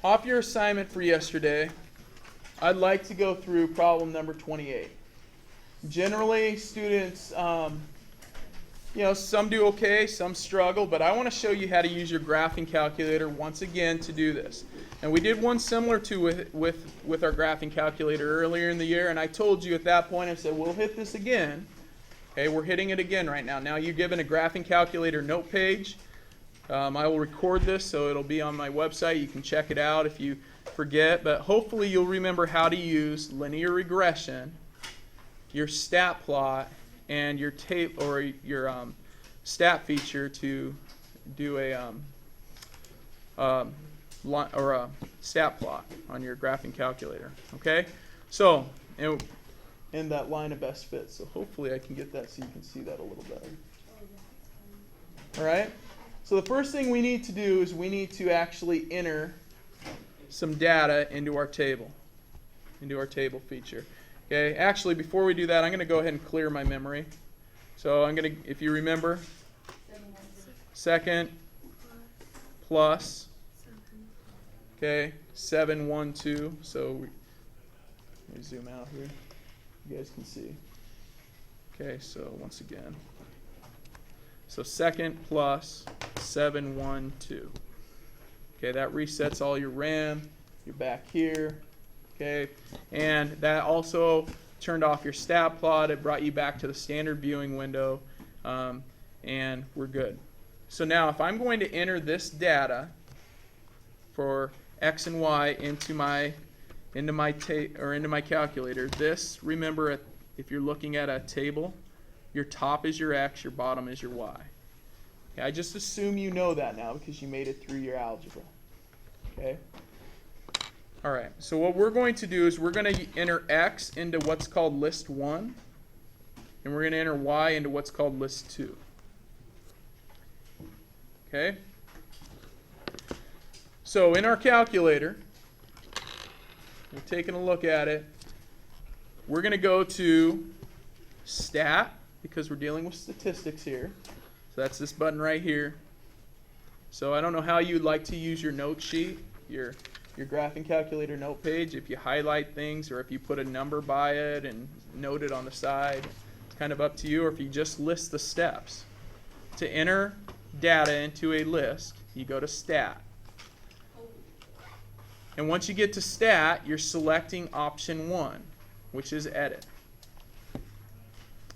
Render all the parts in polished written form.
off your assignment for yesterday, I'd like to go through problem number 28. Generally, students, some do okay, some struggle, but I want to show you how to use your graphing calculator once again to do this. And we did one similar to with our graphing calculator earlier in the year, and I told you at that point, I said, we'll hit this again. Okay, we're hitting it again right now. Now you're given a graphing calculator note page. I will record this, so it'll be on my website. You can check it out if you forget, but hopefully you'll remember how to use linear regression, your stat plot, and your tape or your stat feature to do a stat plot on your graphing calculator. Okay, so in that line of best fit. So hopefully I can get that so you can see that a little better. All right. So the first thing we need to do is we need to actually enter some data into our table feature. Okay, actually before we do that, I'm going to go ahead and clear my memory. So I'm going to, if you remember, second plus, okay, 712. So let me zoom out here. You guys can see. Okay, so once again. So second plus 712. Okay, that resets all your RAM. You're back here. Okay, and that also turned off your stat plot. It brought you back to the standard viewing window, and we're good. So now if I'm going to enter this data for X and Y into my calculator, this, remember, if you're looking at a table, your top is your X, your bottom is your Y. Okay, I just assume you know that now because you made it through your algebra. Okay. All right, so what we're going to do is we're going to enter X into what's called list 1, and we're going to enter Y into what's called list 2. Okay? So in our calculator, we're taking a look at it. We're going to go to Stat, because we're dealing with statistics here. So that's this button right here. So I don't know how you'd like to use your note sheet, your graphing calculator note page, if you highlight things or if you put a number by it and note it on the side. It's kind of up to you, or if you just list the steps. To enter data into a list, you go to Stat. And once you get to Stat, you're selecting option 1, which is Edit.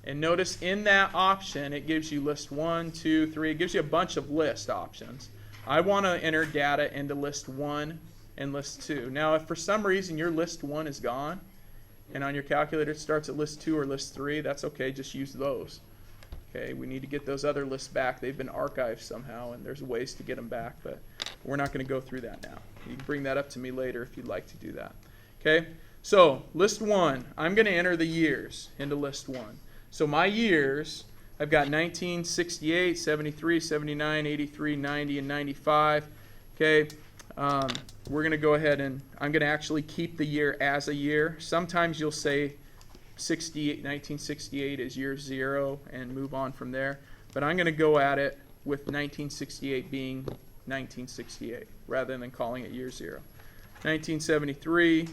And notice in that option, it gives you list 1, 2, 3. It gives you a bunch of list options. I want to enter data into list 1 and list 2. Now, if for some reason your list 1 is gone, and on your calculator it starts at list 2 or list 3, that's okay. Just use those. Okay, we need to get those other lists back. They've been archived somehow, and there's ways to get them back, but we're not going to go through that now. You can bring that up to me later if you'd like to do that. Okay, so list 1, I'm going to enter the years into list 1. So my years, I've got 1968, 73, 79, 83, 90, and 95. Okay, we're going to go ahead and I'm going to actually keep the year as a year. Sometimes you'll say 1968 is year 0 and move on from there. But I'm going to go at it with 1968 being 1968 rather than calling it year 0. 1973,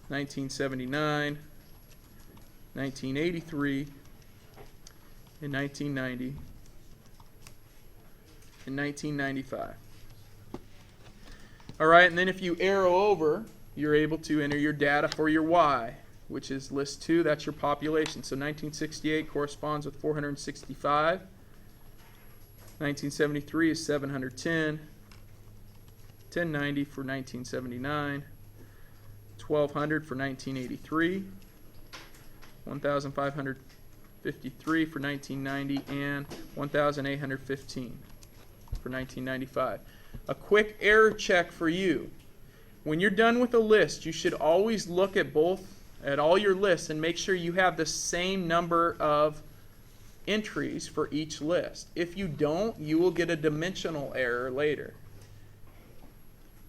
1979, 1983, and 1990, and 1995. All right, and then if you arrow over, you're able to enter your data for your Y, which is list 2. That's your population. So 1968 corresponds with 465. 1973 is 710. 1090 for 1979. 1200 for 1983. 1553 for 1990, and 1815 for 1995. A quick error check for you. When you're done with a list, you should always look at all your lists and make sure you have the same number of entries for each list. If you don't, you will get a dimensional error later.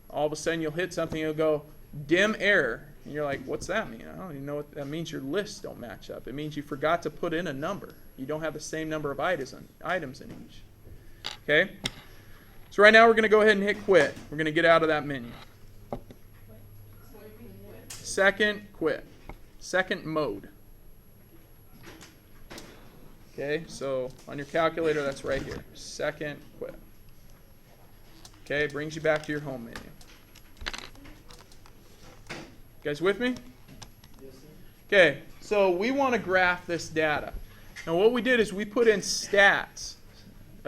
All of a sudden you'll hit something, it'll go dim error. And you're like, what's that mean? I don't even know what that means. Your lists don't match up. It means you forgot to put in a number. You don't have the same number of items in each. Okay? So right now we're going to go ahead and hit quit. We're going to get out of that menu. second, quit. Second mode. Okay, so on your calculator, that's right here. Second, quit. Okay, brings you back to your home menu. You guys with me? Yes, sir. Okay, so we want to graph this data. Now what we did is we put in stats,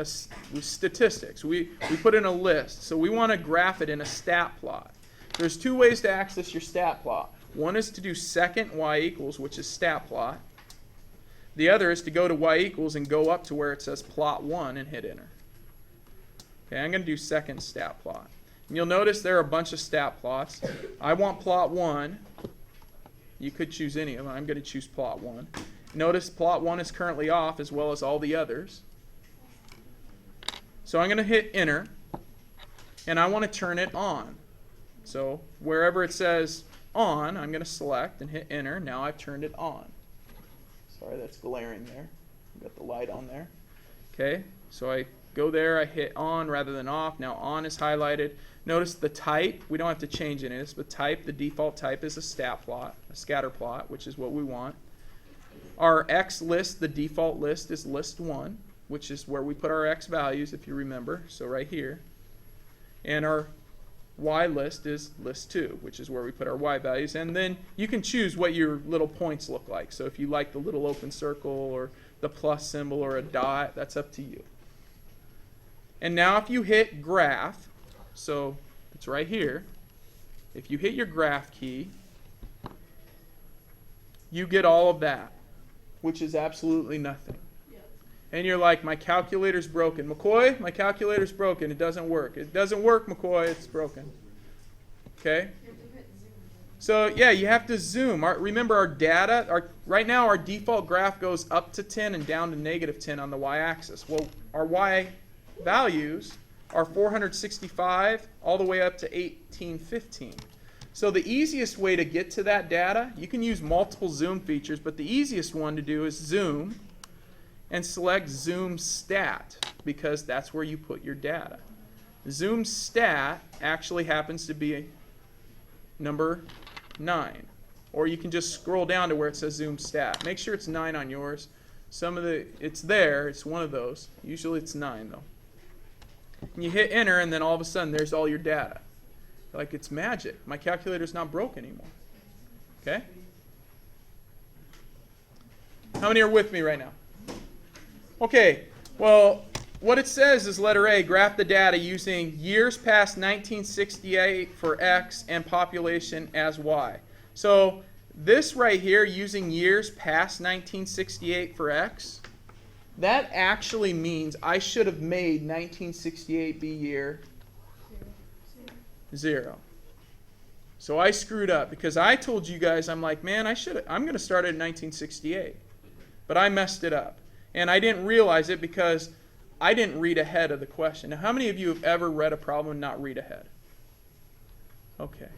statistics. We put in a list. So we want to graph it in a stat plot. There's two ways to access your stat plot. One is to do second y equals, which is stat plot. The other is to go to y equals and go up to where it says plot 1 and hit enter. Okay, I'm going to do second stat plot. And you'll notice there are a bunch of stat plots. I want plot 1. You could choose any of them. I'm going to choose plot 1. Notice plot 1 is currently off as well as all the others. So I'm going to hit enter. And I want to turn it on. So wherever it says on, I'm going to select and hit enter. Now I've turned it on. Sorry, that's glaring there. I've got the light on there. Okay, so I go there, I hit on rather than off. Now on is highlighted. Notice the type, we don't have to change any of this, but type, the default type is a stat plot, a scatter plot, which is what we want. Our X list, the default list is list 1, which is where we put our X values, if you remember, so right here. And our Y list is list 2, which is where we put our Y values. And then you can choose what your little points look like. So if you like the little open circle or the plus symbol or a dot, that's up to you. And now if you hit graph, so it's right here, if you hit your graph key, you get all of that, which is absolutely nothing. And you're like, my calculator's broken. McCoy, my calculator's broken. It doesn't work. It doesn't work, McCoy. It's broken. Okay? So, yeah, you have to zoom. Remember our data, right now our default graph goes up to 10 and down to negative 10 on the y-axis. Well, our y values are 465 all the way up to 1815. So the easiest way to get to that data, you can use multiple zoom features, but the easiest one to do is zoom and select Zoom Stat, because that's where you put your data. Zoom Stat actually happens to be number 9. Or you can just scroll down to where it says Zoom Stat. Make sure it's 9 on yours. It's there, it's one of those. Usually it's 9 though. And you hit enter and then all of a sudden there's all your data. Like it's magic. My calculator's not broke anymore. Okay? How many are with me right now? Okay, well, what it says is letter A, graph the data using years past 1968 for X and population as Y. So this right here, using years past 1968 for X, that actually means I should have made 1968 be year 0. So I screwed up because I told you guys, I'm like, man, I'm going to start at 1968. But I messed it up. And I didn't realize it because I didn't read ahead of the question. Now, how many of you have ever read a problem and not read ahead? Okay.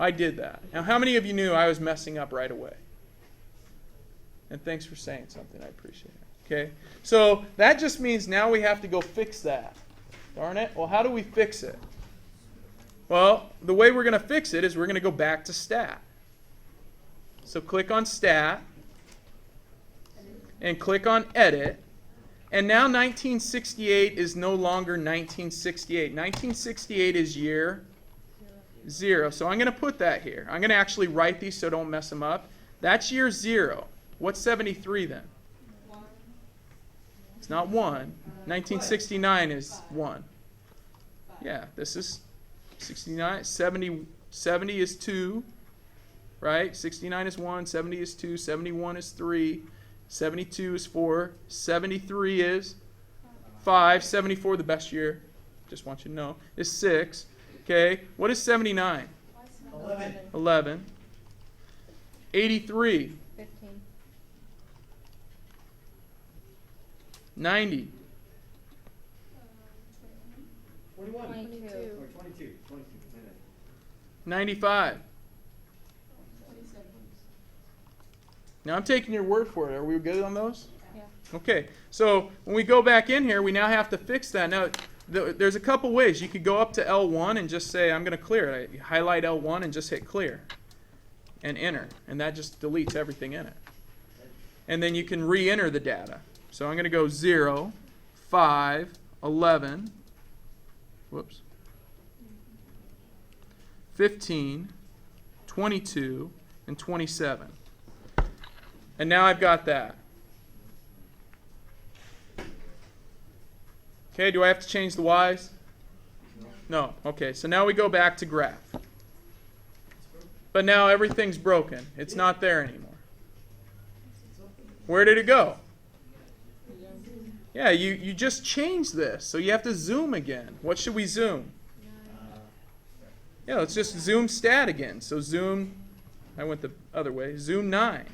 I did that. Now, how many of you knew I was messing up right away? And thanks for saying something. I appreciate it. Okay? So that just means now we have to go fix that. Darn it. Well, how do we fix it? Well, the way we're going to fix it is we're going to go back to stat. So click on stat. And click on edit. And now 1968 is no longer 1968. 1968 is year 0. So I'm going to put that here. I'm going to actually write these so don't mess them up. That's year 0. What's 73 then? 1. It's not 1. 1969 is 1. Yeah, this is 69. 70 is 2. Right? 69 is 1. 70 is 2. 71 is 3. 72 is 4. 73 is 5. 74, the best year, just want you to know, is 6. Okay, what is 79? 11. 83. 15. 90. 41. 22. Or 22. 95. Now I'm taking your word for it. Are we good on those? Yeah. Okay, so when we go back in here, we now have to fix that. Now, there's a couple ways. You could go up to L1 and just say, I'm going to clear it. I highlight L1 and just hit clear. and enter. And that just deletes everything in it. And then you can re-enter the data. So I'm going to go 0, 5, 11, whoops, 15, 22, and 27. And now I've got that. Okay, do I have to change the y's? No. Okay, so now we go back to graph. But now everything's broken. It's not there anymore. Where did it go? Yeah, you just changed this, so you have to zoom again. What should we zoom? Yeah, let's just zoom stat again. So zoom, I went the other way, zoom 9.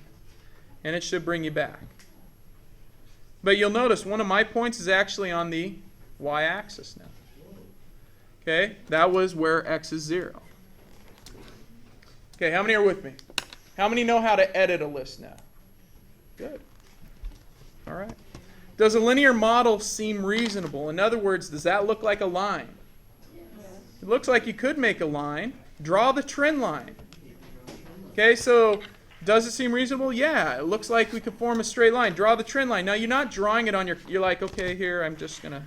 And it should bring you back. But you'll notice one of my points is actually on the y-axis now. Okay, that was where x is 0. Okay, how many are with me? How many know how to edit a list now? Good. All right. Does a linear model seem reasonable? In other words, does that look like a line? It looks like you could make a line. Draw the trend line. Okay, so does it seem reasonable? Yeah, it looks like we could form a straight line. Draw the trend line. Now, you're not drawing it on your, you're like, okay, here, I'm just going to,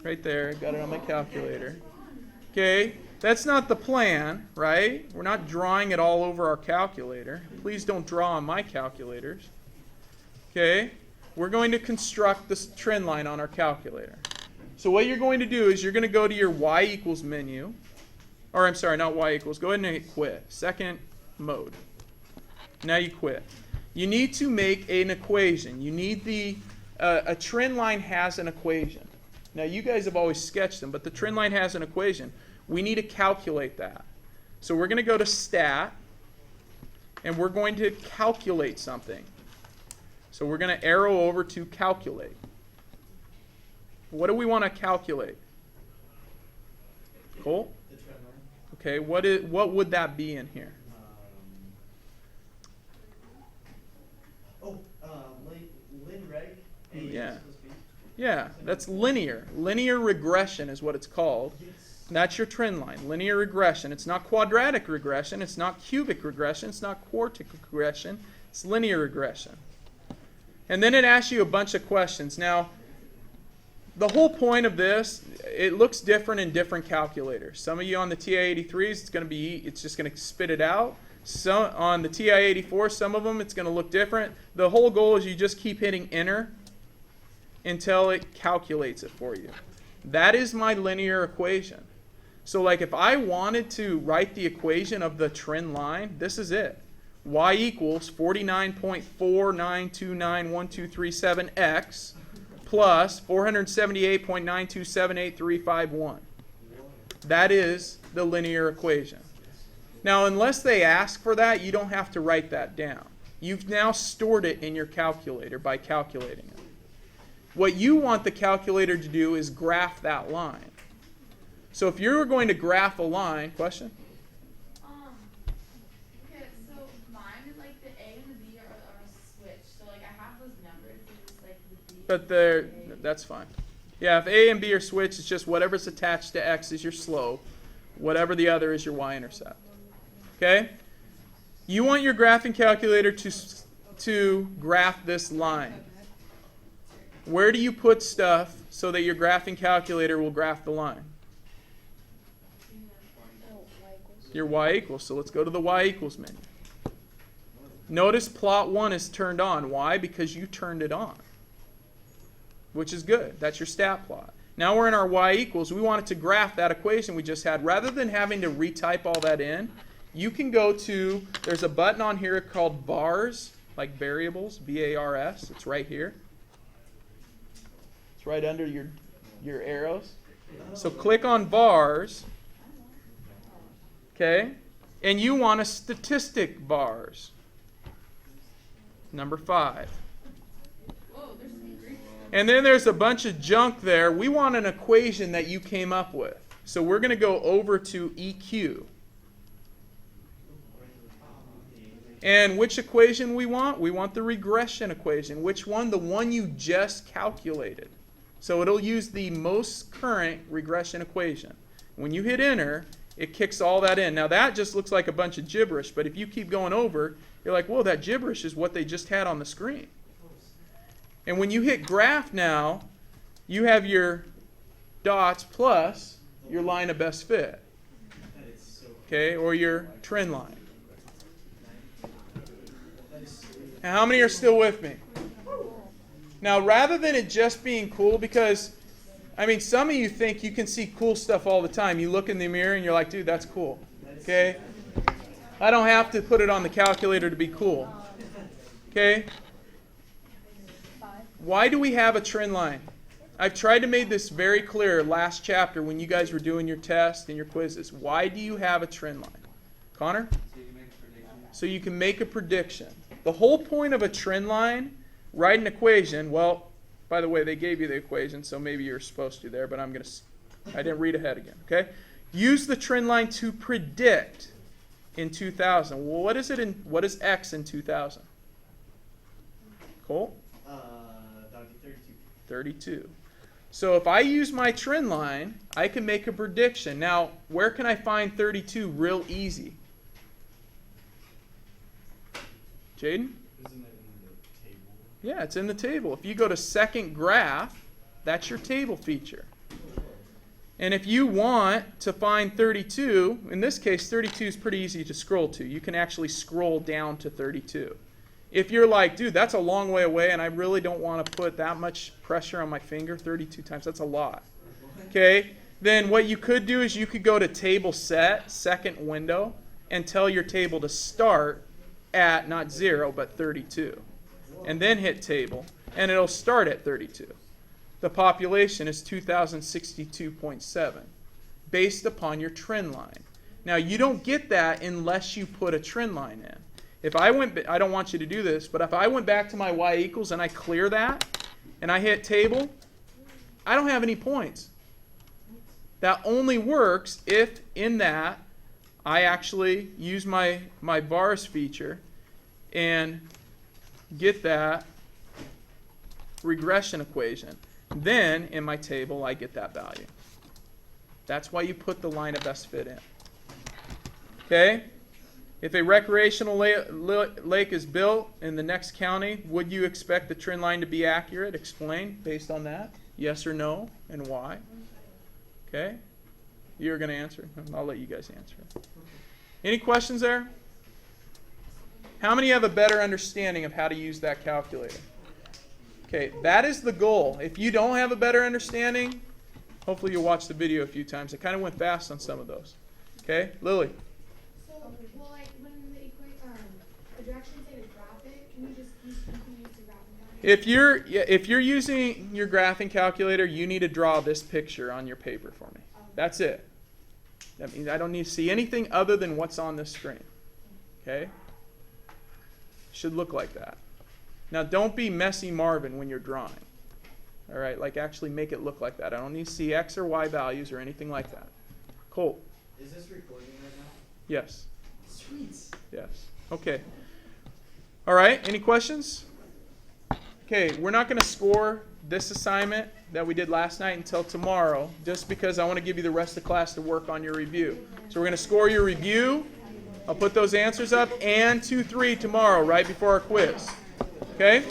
right there, got it on my calculator. Okay, that's not the plan, right? We're not drawing it all over our calculator. Please don't draw on my calculators. Okay, we're going to construct this trend line on our calculator. So what you're going to do is you're going to go to your y equals menu, or I'm sorry, not y equals, go ahead and hit quit, second mode. Now you quit. You need to make an equation. You need a trend line has an equation. Now you guys have always sketched them, but the trend line has an equation. We need to calculate that. So we're going to go to stat, and we're going to calculate something. So we're going to arrow over to calculate. What do we want to calculate? Cole? The trend line. Okay, what would that be in here? Lin reg. Yeah. Yeah, that's linear. Linear regression is what it's called. Yes. That's your trend line. Linear regression. It's not quadratic regression. It's not cubic regression. It's not quartic regression. It's linear regression. And then it asks you a bunch of questions. Now, the whole point of this, it looks different in different calculators. Some of you on the TI-83s, it's just going to spit it out. Some on the TI-84, some of them, it's going to look different. The whole goal is you just keep hitting enter until it calculates it for you. That is my linear equation. So like if I wanted to write the equation of the trend line, this is it. Y equals 49.49291237x plus 478.9278351. That is the linear equation. Now, unless they ask for that, you don't have to write that down. You've now stored it in your calculator by calculating it. What you want the calculator to do is graph that line. So if you're going to graph a line, question? Okay, so mine is like the A and the B are switched. So like I have those numbers, it's just like the B. But that's fine. Yeah, if A and B are switched, it's just whatever's attached to X is your slope. Whatever the other is your y-intercept. Okay? You want your graphing calculator to graph this line. Where do you put stuff so that your graphing calculator will graph the line? Your y equals. So let's go to the y equals menu. Notice plot 1 is turned on. Why? Because you turned it on. Which is good. That's your stat plot. Now we're in our y equals. We want it to graph that equation we just had. Rather than having to retype all that in, you can go to, there's a button on here called bars, like variables, B-A-R-S. It's right here. It's right under your arrows. So click on bars. Okay? And you want a statistic bars. Number 5. And then there's a bunch of junk there. We want an equation that you came up with. So we're going to go over to EQ. And which equation we want? We want the regression equation. Which one? The one you just calculated. So it'll use the most current regression equation. When you hit enter, it kicks all that in. Now that just looks like a bunch of gibberish, but if you keep going over, you're like, whoa, that gibberish is what they just had on the screen. And when you hit graph now, you have your dots plus your line of best fit. Okay, or your trend line. Now, how many are still with me? Now, rather than it just being cool, because, I mean, some of you think you can see cool stuff all the time. You look in the mirror and you're like, dude, that's cool. Okay? I don't have to put it on the calculator to be cool. Okay? Why do we have a trend line? I've tried to make this very clear last chapter when you guys were doing your tests and your quizzes. Why do you have a trend line? Connor? So you can make a prediction. The whole point of a trend line, write an equation. Well, by the way, they gave you the equation, so maybe you're supposed to there, but I didn't read ahead again, okay? Use the trend line to predict in 2000. Well, what is X in 2000? Cole? That would be 32. 32. So if I use my trend line, I can make a prediction. Now, where can I find 32 real easy? Jaden? Isn't it in the table? Yeah, it's in the table. If you go to second graph, that's your table feature. And if you want to find 32, in this case, 32 is pretty easy to scroll to. You can actually scroll down to 32. If you're like, dude, that's a long way away and I really don't want to put that much pressure on my finger 32 times, that's a lot. Okay? Then what you could do is you could go to table set, second window, and tell your table to start at not 0, but 32. And then hit table, and it'll start at 32. The population is 2062.7 based upon your trend line. Now, you don't get that unless you put a trend line in. If I don't want you to do this, but if I went back to my y equals and I clear that, and I hit table, I don't have any points. That only works if in that I actually use my vars feature and get that regression equation. Then in my table I get that value. That's why you put the line of best fit in. Okay? If a recreational lake is built in the next county, would you expect the trend line to be accurate? Explain based on that. Yes or no, and why? Okay? You're going to answer. I'll let you guys answer. Any questions there? How many have a better understanding of how to use that calculator? Okay, that is the goal. If you don't have a better understanding, hopefully you'll watch the video a few times. I kind of went fast on some of those. Okay, Lily? Well, like when the directions say to graph it, can you just use the graphing? If you're using your graphing calculator, you need to draw this picture on your paper for me. That's it. That means I don't need to see anything other than what's on this screen. Okay? Should look like that. Now, don't be messy Marvin when you're drawing. All right? Like, actually make it look like that. I don't need to see X or Y values or anything like that. Colt? Is this recording right now? Yes. Sweet. Yes. Okay. All right. Any questions? Okay. We're not going to score this assignment that we did last night until tomorrow, just because I want to give you the rest of the class to work on your review. So we're going to score your review. I'll put those answers up and 2-3 tomorrow, right before our quiz. Okay?